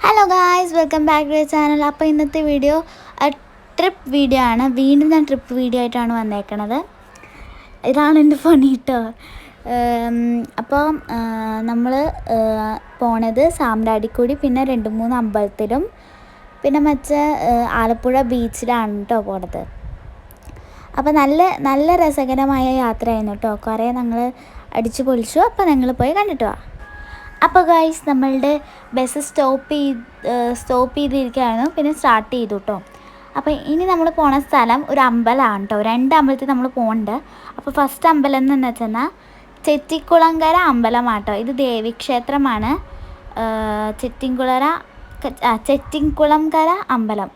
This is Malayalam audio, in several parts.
Hello guys, welcome back to channel. അപ്പോൾ ഇന്നത്തെ വീഡിയോ ട്രിപ്പ് വീഡിയോ ആണ്. വീണ്ടും ഞാൻ ട്രിപ്പ് വീഡിയോ ആയിട്ടാണ് വന്നേക്കണത്. ഇതാണ് എൻ്റെ പണി കേട്ടോ. അപ്പോൾ നമ്മൾ പോണത് സാമ്രാടിക്കുടി, പിന്നെ 2-3 അമ്പലത്തിലും, പിന്നെ മറ്റേ ആലപ്പുഴ ബീച്ചിലാണ് കേട്ടോ പോണത്. അപ്പോൾ നല്ല രസകരമായ യാത്രയായിരുന്നു കേട്ടോ. കുറേ ഞങ്ങൾ അടിച്ചു പൊളിച്ചു. അപ്പോൾ ഞങ്ങൾ പോയി കണ്ടിട്ട് വാ. അപ്പോൾ ഗൈസ്, നമ്മളുടെ ബസ് സ്റ്റോപ്പ് ചെയ്തിരിക്കുകയായിരുന്നു, പിന്നെ സ്റ്റാർട്ട് ചെയ്തു കേട്ടോ. അപ്പോൾ ഇനി നമ്മൾ പോണ സ്ഥലം ഒരു അമ്പലമാണ് കേട്ടോ. 2 അമ്പലത്തിൽ നമ്മൾ പോകുന്നുണ്ട്. അപ്പോൾ ഫസ്റ്റ് അമ്പലം എന്ന് വെച്ചാൽ ചെത്തിക്കുളങ്കര അമ്പലമാട്ടോ. ഇത് ദേവീക്ഷേത്രമാണ്. ചെത്തിക്കുളങ്കര അമ്പലം.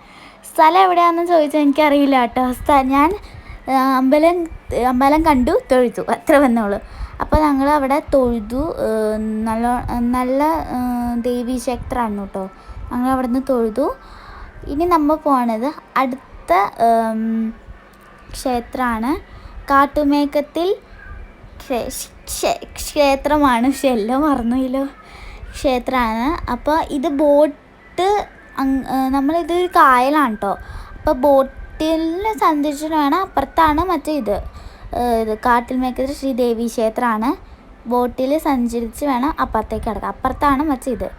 സ്ഥലം എവിടെയാണെന്ന് ചോദിച്ചാൽ എനിക്കറിയില്ല കേട്ടോ. ഞാൻ അമ്പലം കണ്ടു, തൊഴുതു, അത്ര വന്നോളൂ. അപ്പോൾ ഞങ്ങൾ അവിടെ തൊഴുതു. നല്ല ദേവീക്ഷേത്രമാണ് കേട്ടോ. ഞങ്ങൾ അവിടെ നിന്ന് തൊഴുതു. ഇനി നമ്മൾ പോണത് അടുത്ത ക്ഷേത്രമാണ്. കാട്ടുമേക്കത്തിൽ ക്ഷേത്രമാണ്. എല്ലാം മറന്നുല്ലോ. ക്ഷേത്രമാണ്. അപ്പോൾ ഇത് ബോട്ട്, നമ്മളിത് കായലാണ് കേട്ടോ. അപ്പോൾ ബോട്ടിൽ സഞ്ചരിച്ചിട്ട് വേണം. അപ്പുറത്താണ് മറ്റേ ഇത് കാട്ടിൽമേക്കത്തിൽ ശ്രീദേവി ക്ഷേത്രമാണ്. ബോട്ടിൽ സഞ്ചരിച്ച് വേണം അപ്പുറത്തേക്ക് കിടക്കാം. അപ്പുറത്താണ് മറ്റേ ഇത്.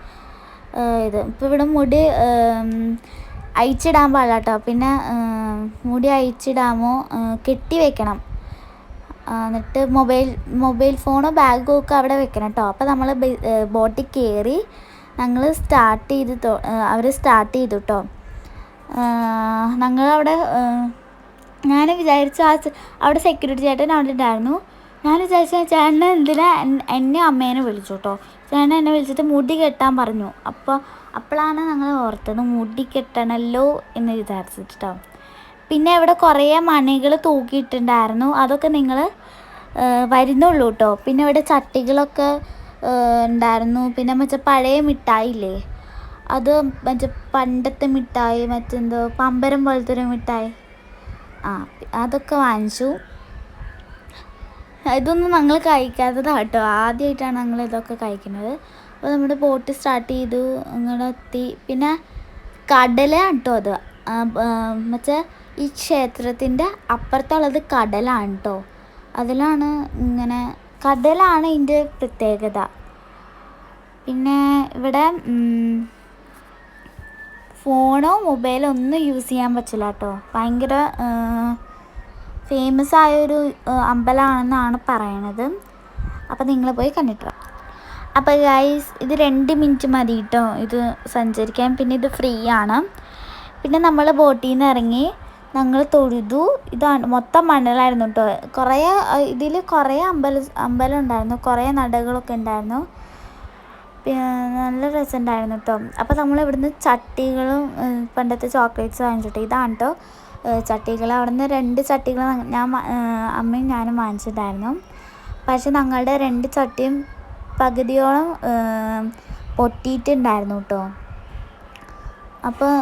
ഇപ്പോൾ ഇവിടെ മുടി അഴിച്ചിടാൻ പാടില്ല കേട്ടോ. പിന്നെ മുടി അഴിച്ചിടാമോ കെട്ടി വെക്കണം. എന്നിട്ട് മൊബൈൽ ഫോണോ ബാഗോ ഒക്കെ അവിടെ വെക്കണം കേട്ടോ. അപ്പോൾ നമ്മൾ ബോട്ടിൽ കയറി ഞങ്ങൾ അവർ സ്റ്റാർട്ട് ചെയ്തു കേട്ടോ. ഞങ്ങളവിടെ ഞാൻ വിചാരിച്ച അവിടെ സെക്യൂരിറ്റി ചേട്ടൻ അവിടെ ഉണ്ടായിരുന്നു. ഞാൻ വിചാരിച്ച ചേട്ടനെ എന്തിനാ എന്നെ അമ്മേനെ വിളിച്ചു കേട്ടോ. ചേട്ടൻ എന്നെ വിളിച്ചിട്ട് മുടി കെട്ടാൻ പറഞ്ഞു. അപ്പോഴാണ് ഞങ്ങൾ ഓർത്തത് മുടി കെട്ടണമല്ലോ എന്ന് വിചാരിച്ചിട്ടോ. പിന്നെ ഇവിടെ കുറേ മണികൾ തൂക്കിയിട്ടുണ്ടായിരുന്നു. അതൊക്കെ നിങ്ങൾ വരുന്നുള്ളൂ കേട്ടോ. പിന്നെ ഇവിടെ ചട്ടികളൊക്കെ ഉണ്ടായിരുന്നു. പിന്നെ മറ്റേ പഴയ മിഠായില്ലേ, അത് മറ്റേ പണ്ടത്തെ മിഠായി, മറ്റെന്തോ പമ്പരം പോലത്തെ ഒരു മിഠായി, അതൊക്കെ വാങ്ങിച്ചു. ഇതൊന്നും ഞങ്ങൾ കഴിക്കാത്തതാണ് കേട്ടോ. ആദ്യമായിട്ടാണ് ഞങ്ങൾ ഇതൊക്കെ കഴിക്കുന്നത്. അപ്പോൾ നമ്മുടെ ബോട്ട് സ്റ്റാർട്ട് ചെയ്തു, ഇങ്ങനെ എത്തി. പിന്നെ കടലാണ് കേട്ടോ അത്. മറ്റേ ഈ ക്ഷേത്രത്തിൻ്റെ അപ്പുറത്തുള്ളത് കടലാണ് കേട്ടോ. അതിലാണ് ഇങ്ങനെ കടലാണ് ഇതിൻ്റെ പ്രത്യേകത. പിന്നെ ഇവിടെ ഫോണോ മൊബൈലോ ഒന്നും യൂസ് ചെയ്യാൻ പറ്റില്ല കേട്ടോ. ഭയങ്കര ഫേമസ് ആയൊരു അമ്പലമാണെന്നാണ് പറയണത്. അപ്പോൾ നിങ്ങൾ പോയി കണ്ടിട്ട് വാ. അപ്പോൾ ഗൈസ്, ഇത് 2 മിനിറ്റ് മതി കേട്ടോ ഇത് സഞ്ചരിക്കാൻ. പിന്നെ ഇത് ഫ്രീ ആണ്. പിന്നെ നമ്മൾ ബോട്ടിൽ നിന്ന് ഇറങ്ങി ഞങ്ങൾ തൊഴുതു. ഇതാണ് മൊത്തം മണലായിരുന്നു കേട്ടോ. ഇതിൽ കുറേ അമ്പലം ഉണ്ടായിരുന്നു. കുറേ നടകളൊക്കെ ഉണ്ടായിരുന്നു. നല്ല രസമുണ്ടായിരുന്നു കേട്ടോ. അപ്പോൾ നമ്മൾ ഇവിടുന്ന് ചട്ടികളും പണ്ടത്തെ ചോക്ലേറ്റ്സ് വാങ്ങിച്ചിട്ട് ഇതാണ് കേട്ടോ ചട്ടികൾ. അവിടെ നിന്ന് 2 ചട്ടികൾ അമ്മയും ഞാനും വാങ്ങിച്ചിട്ടുണ്ടായിരുന്നു. പക്ഷെ ഞങ്ങളുടെ 2 ചട്ടിയും പകുതിയോളം പൊട്ടിയിട്ടുണ്ടായിരുന്നു കേട്ടോ. അപ്പോൾ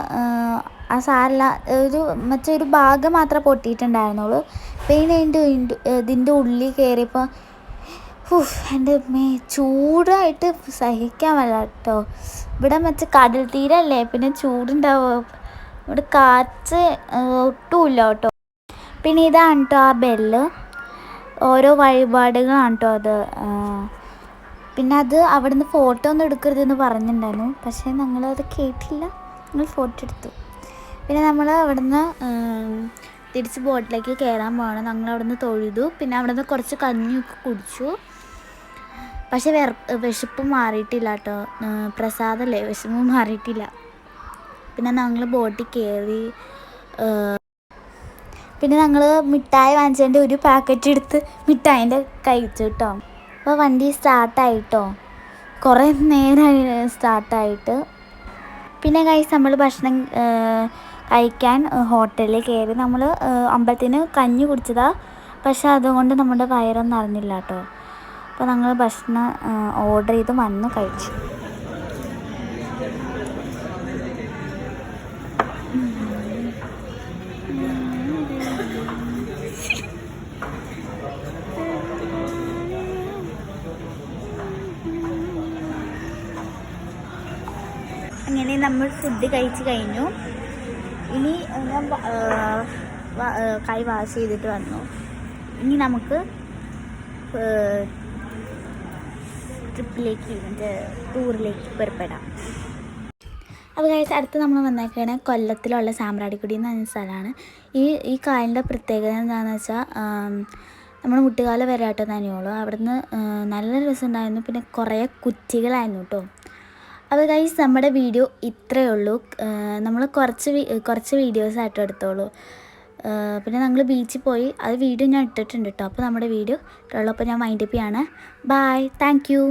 ആ സാരല്ല, മറ്റൊരു ഭാഗം മാത്രമേ പൊട്ടിയിട്ടുണ്ടായിരുന്നുള്ളൂ. പിന്നെ ഇതിൻ്റെ ഉള്ളിൽ കയറിയപ്പോൾ എൻ്റെ ചൂടായിട്ട് സഹിക്കാൻ പറ്റില്ല കേട്ടോ. ഇവിടെ മറ്റേ കടൽ തീരല്ലേ, പിന്നെ ചൂടുണ്ടാവും. ഇവിടെ കാറ്റ് ഒട്ടുമില്ല കേട്ടോ. പിന്നെ ഇതാണ് കേട്ടോ ആ ബെല്ല്. ഓരോ വഴിപാടുകളാണ് കേട്ടോ അത്. പിന്നെ അത് അവിടെ നിന്ന് ഫോട്ടോ ഒന്നും എടുക്കരുതെന്ന് പറഞ്ഞിട്ടുണ്ടായിരുന്നു. പക്ഷേ ഞങ്ങളത് കേട്ടില്ല. ഞങ്ങൾ ഫോട്ടോ എടുത്തു. പിന്നെ നമ്മൾ അവിടെ നിന്ന് തിരിച്ച് ബോട്ടിലേക്ക് കയറാൻ പോകണം. ഞങ്ങൾ അവിടെ നിന്ന് തൊഴുതു. പിന്നെ അവിടെ നിന്ന് കുറച്ച് കഞ്ഞിയൊക്കെ കുടിച്ചു. പക്ഷേ വിശപ്പ് മാറിയിട്ടില്ല കേട്ടോ. പ്രസാദമല്ലേ, വിശപ്പ് മാറിയിട്ടില്ല. പിന്നെ ഞങ്ങൾ ബോട്ടിൽ കയറി. പിന്നെ ഞങ്ങൾ മിഠായി വാങ്ങിച്ചതിൻ്റെ ഒരു പാക്കറ്റ് എടുത്ത് മിഠായിൻ്റെ കഴിച്ചു കേട്ടോ. അപ്പോൾ വണ്ടി സ്റ്റാർട്ടായിട്ടോ. കുറേ നേരമായി സ്റ്റാർട്ടായിട്ട്. പിന്നെ കഴിച്ച് നമ്മൾ ഭക്ഷണം കഴിക്കാൻ ഹോട്ടലിൽ കയറി. നമ്മൾ അമ്പലത്തിന് കഞ്ഞി കുടിച്ചതാണ്. പക്ഷെ അതുകൊണ്ട് നമ്മുടെ വയറൊന്നും അറിഞ്ഞില്ല കേട്ടോ. അപ്പോൾ ഞങ്ങൾ ഭക്ഷണം ഓർഡർ ചെയ്ത് വന്ന് കഴിച്ചു. അങ്ങനെ നമ്മൾ ഫുഡ് കഴിച്ച് കഴിഞ്ഞു. ഇനി ഞാൻ കൈ വാഷ് ചെയ്തിട്ട് വന്നു. ഇനി നമുക്ക് ട്രിപ്പിലേക്ക് ടൂറിലേക്ക് പുറപ്പെടാം. അപ്പോൾ ഗൈസ്, അടുത്ത് നമ്മൾ വന്നേക്കാണ് കൊല്ലത്തിലുള്ള സാമ്പ്രാടിക്കുടി എന്ന് പറഞ്ഞ സ്ഥലമാണ്. ഈ കായലിൻ്റെ പ്രത്യേകത എന്താണെന്ന് വെച്ചാൽ നമ്മൾ മുട്ടുകാല വരാട്ടോ നനയുള്ളൂ. അവിടുന്ന് നല്ല രസമുണ്ടായിരുന്നു. പിന്നെ കുറേ കുറ്റികളായിരുന്നു കേട്ടോ. അപ്പോൾ ഗൈസ്, നമ്മുടെ വീഡിയോ ഇത്രയേ ഉള്ളൂ. നമ്മൾ കുറച്ച് വീഡിയോസായിട്ട് എടുത്തോളൂ. പിന്നെ ഞങ്ങൾ ബീച്ചിൽ പോയി, അത് വീഡിയോ ഞാൻ ഇട്ടിട്ടുണ്ട് കേട്ടോ. അപ്പോൾ നമ്മുടെ വീഡിയോ ഉള്ളപ്പോൾ ഞാൻ വൈൻഡപ്പ് ചെയ്യാണ്. Bye, thank U.